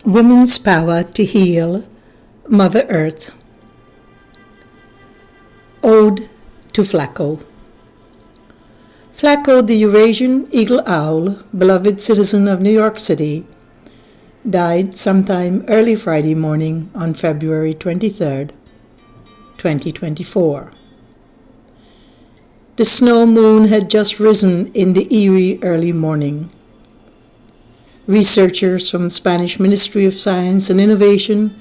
Women's Power to Heal Mother Earth. Ode to Flaco. Flaco, the Eurasian Eagle Owl, beloved citizen of New York City, died sometime early Friday morning on February 23rd, 2024. The snow moon had just risen in the eerie early morning. Researchers from Spanish Ministry of Science and Innovation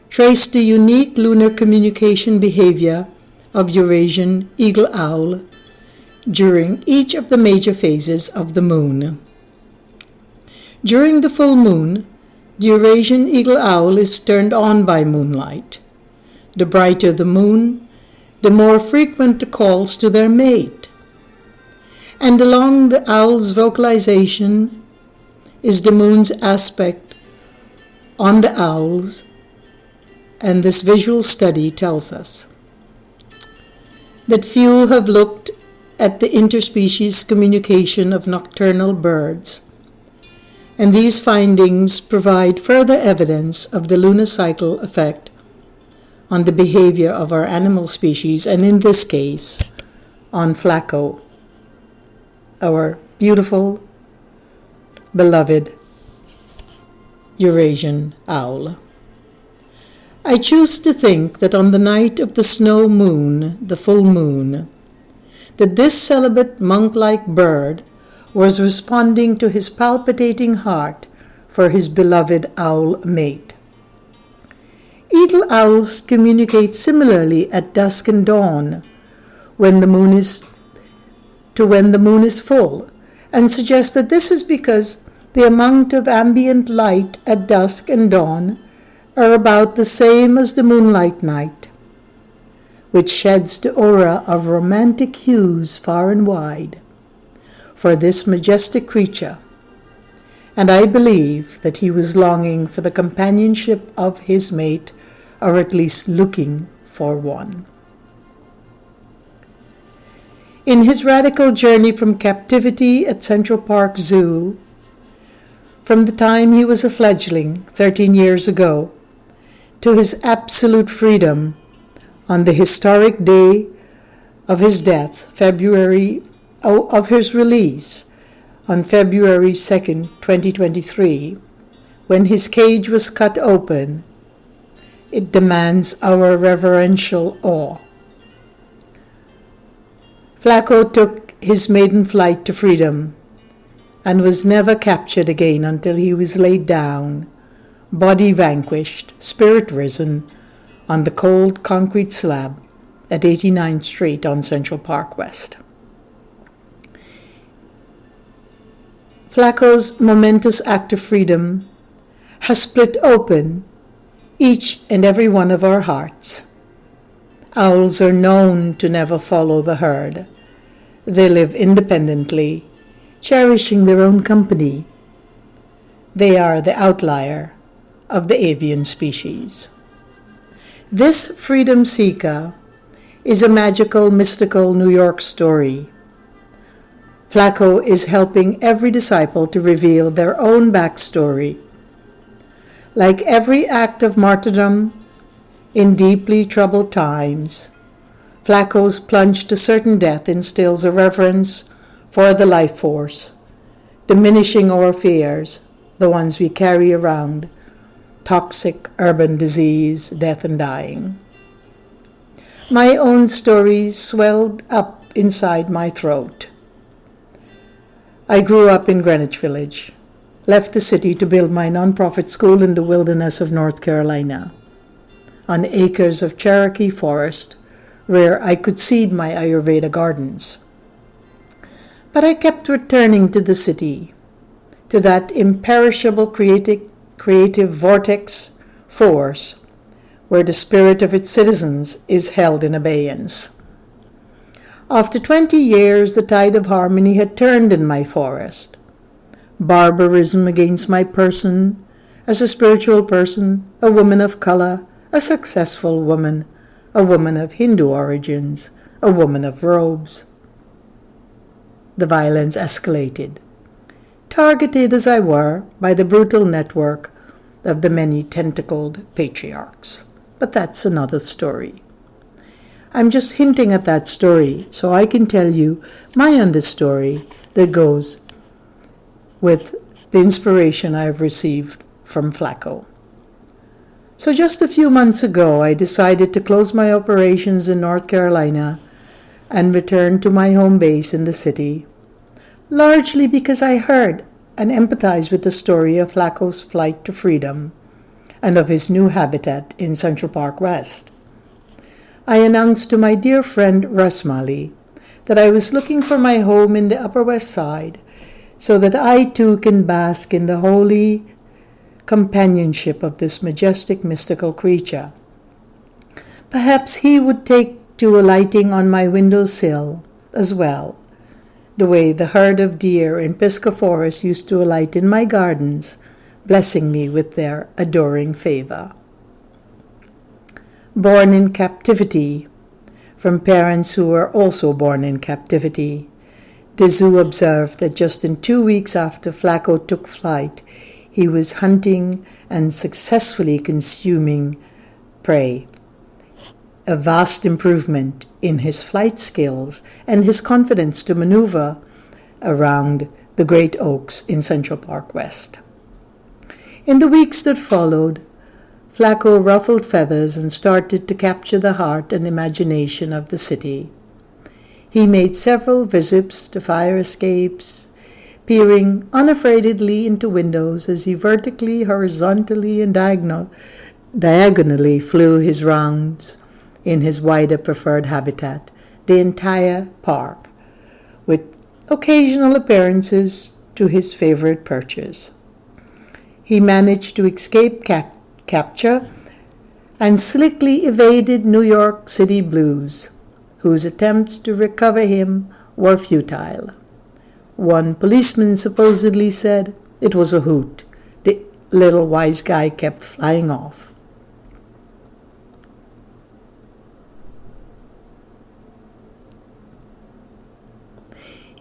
traced the unique lunar communication behavior of Eurasian Eagle Owl during each of the major phases of the moon. During the full moon, the Eurasian Eagle Owl is turned on by moonlight. The brighter the moon, the more frequent the calls to their mate. And along the owl's vocalization is the moon's aspect on the owls, and this visual study tells us that few have looked at the interspecies communication of nocturnal birds, and these findings provide further evidence of the lunar cycle effect on the behavior of our animal species, and in this case, on Flaco, our beautiful, beloved Eurasian owl. I choose to think that on the night of the snow moon, the full moon, that this celibate monk-like bird was responding to his palpitating heart for his beloved owl mate. Eagle owls communicate similarly at dusk and dawn when the moon is full, and suggest that this is because the amount of ambient light at dusk and dawn are about the same as the moonlight night, which sheds the aura of romantic hues far and wide for this majestic creature, and I believe that he was longing for the companionship of his mate, or at least looking for one. In his radical journey from captivity at Central Park Zoo, from the time he was a fledgling 13 years ago, to his absolute freedom on the historic day of his death, of his release on February 2nd, 2023, when his cage was cut open, it demands our reverential awe. Flaco took his maiden flight to freedom and was never captured again until he was laid down, body vanquished, spirit risen, on the cold concrete slab at 89th Street on Central Park West. Flaco's momentous act of freedom has split open each and every one of our hearts. Owls are known to never follow the herd. They live independently, cherishing their own company. They are the outlier of the avian species. This freedom seeker is a magical, mystical New York story. Flaco is helping every disciple to reveal their own backstory. Like every act of martyrdom in deeply troubled times, Flaco's plunge to certain death instills a reverence for the life force, diminishing our fears, the ones we carry around, toxic urban disease, death and dying. My own story swelled up inside my throat. I grew up in Greenwich Village, left the city to build my nonprofit school in the wilderness of North Carolina, on acres of Cherokee forest where I could seed my Ayurveda gardens. But I kept returning to the city, to that imperishable creative vortex force where the spirit of its citizens is held in abeyance. After 20 years, the tide of harmony had turned in my forest. Barbarism against my person, as a spiritual person, a woman of color, a successful woman, a woman of Hindu origins, a woman of robes. The violence escalated, targeted as I were by the brutal network of the many tentacled patriarchs. But that's another story. I'm just hinting at that story so I can tell you my understory that goes with the inspiration I've received from Flaco. So just a few months ago, I decided to close my operations in North Carolina and return to my home base in the city, largely because I heard and empathized with the story of Flaco's flight to freedom and of his new habitat in Central Park West. I announced to my dear friend Russ Malley that I was looking for my home in the Upper West Side so that I too can bask in the holy companionship of this majestic mystical creature. Perhaps he would take to alighting on my windowsill as well, the way the herd of deer in Pisgah Forest used to alight in my gardens, blessing me with their adoring favor. Born in captivity, from parents who were also born in captivity, the zoo observed that just in 2 weeks after Flaco took flight, he was hunting and successfully consuming prey, a vast improvement in his flight skills and his confidence to maneuver around the great oaks in Central Park West. In the weeks that followed, Flaco ruffled feathers and started to capture the heart and imagination of the city. He made several visits to fire escapes, peering unaffraidly into windows as he vertically, horizontally, and diagonally flew his rounds in his wider preferred habitat, the entire park, with occasional appearances to his favorite perches. He managed to escape capture and slickly evaded New York City Blues, whose attempts to recover him were futile. One policeman supposedly said it was a hoot. The little wise guy kept flying off.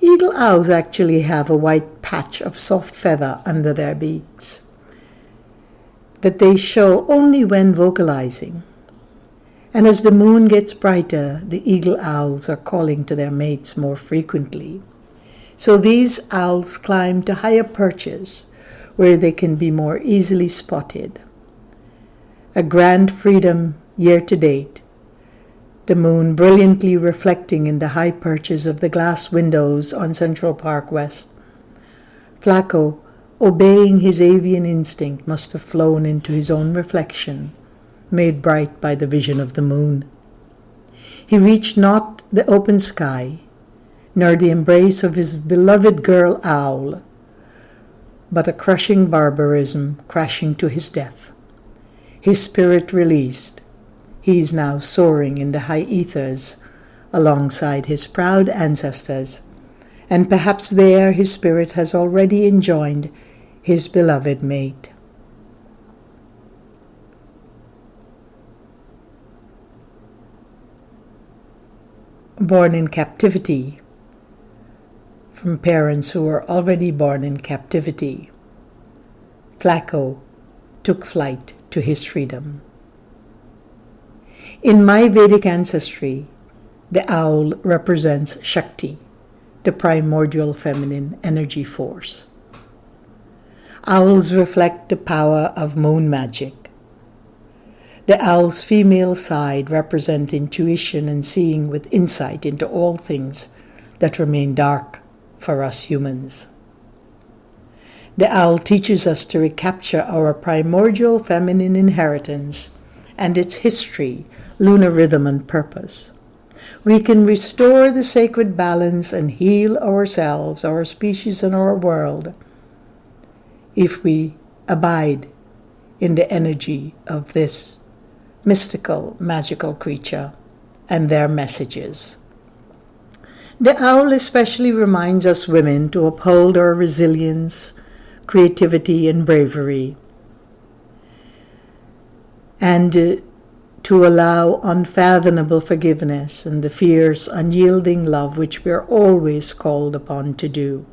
Eagle owls actually have a white patch of soft feather under their beaks that they show only when vocalizing. And as the moon gets brighter, the eagle owls are calling to their mates more frequently. So these owls climb to higher perches where they can be more easily spotted. A grand freedom year to date, the moon brilliantly reflecting in the high perches of the glass windows on Central Park West. Flaco, obeying his avian instinct, must have flown into his own reflection, made bright by the vision of the moon. He reached not the open sky, nor the embrace of his beloved girl owl, but a crushing barbarism crashing to his death. His spirit released, he is now soaring in the high ethers alongside his proud ancestors, and perhaps there his spirit has already enjoined his beloved mate. Born in captivity, from parents who were already born in captivity, Flaco took flight to his freedom. In my Vedic ancestry, the owl represents Shakti, the primordial feminine energy force. Owls reflect the power of moon magic. The owl's female side represents intuition and seeing with insight into all things that remain dark for us humans. The owl teaches us to recapture our primordial feminine inheritance and its history, lunar rhythm, and purpose. We can restore the sacred balance and heal ourselves, our species, and our world if we abide in the energy of this mystical, magical creature and their messages. The owl especially reminds us women to uphold our resilience, creativity, and bravery, and to allow unfathomable forgiveness and the fierce, unyielding love which we are always called upon to do.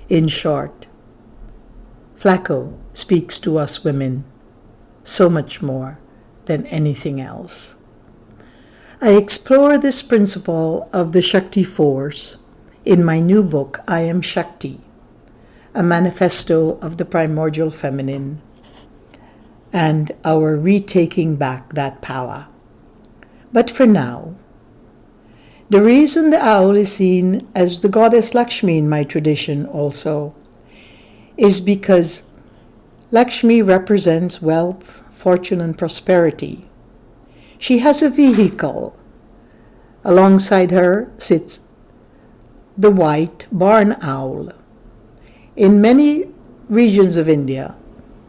In short, Flaco speaks to us women so much more than anything else. I explore this principle of the Shakti force in my new book, I Am Shakti, a manifesto of the primordial feminine and our retaking back that power. But for now, the reason the owl is seen as the goddess Lakshmi in my tradition also is because Lakshmi represents wealth, fortune, and prosperity. She has a vehicle. Alongside her sits the white barn owl. In many regions of India,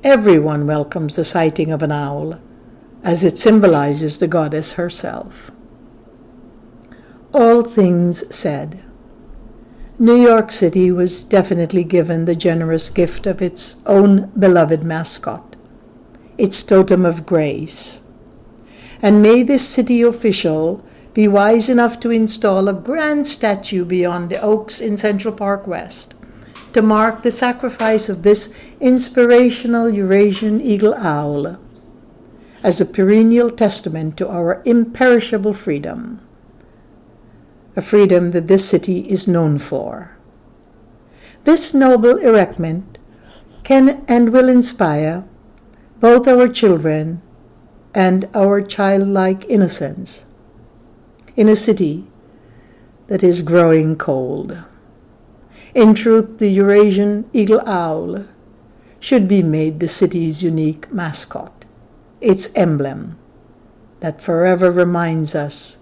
everyone welcomes the sighting of an owl, as it symbolizes the goddess herself. All things said, New York City was definitely given the generous gift of its own beloved mascot, its totem of grace. And may this city official be wise enough to install a grand statue beyond the oaks in Central Park West to mark the sacrifice of this inspirational Eurasian Eagle Owl as a perennial testament to our imperishable freedom, a freedom that this city is known for. This noble erectment can and will inspire both our children and our childlike innocence in a city that is growing cold. In truth, the Eurasian Eagle Owl should be made the city's unique mascot, its emblem that forever reminds us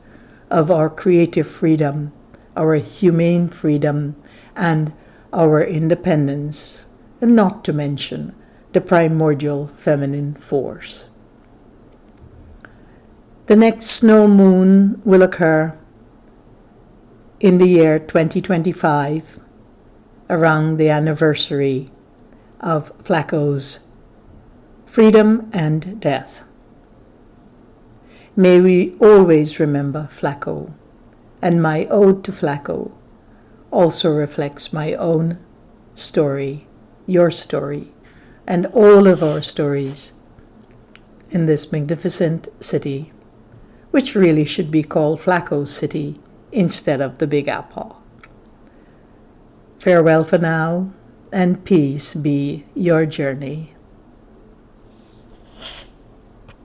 of our creative freedom, our humane freedom, and our independence, and not to mention the primordial feminine force. The next snow moon will occur in the year 2025, around the anniversary of Flaco's freedom and death. May we always remember Flaco, and my ode to Flaco also reflects my own story, your story, and all of our stories in this magnificent city, which really should be called Flaco City instead of the Big Apple. Farewell for now, and peace be your journey.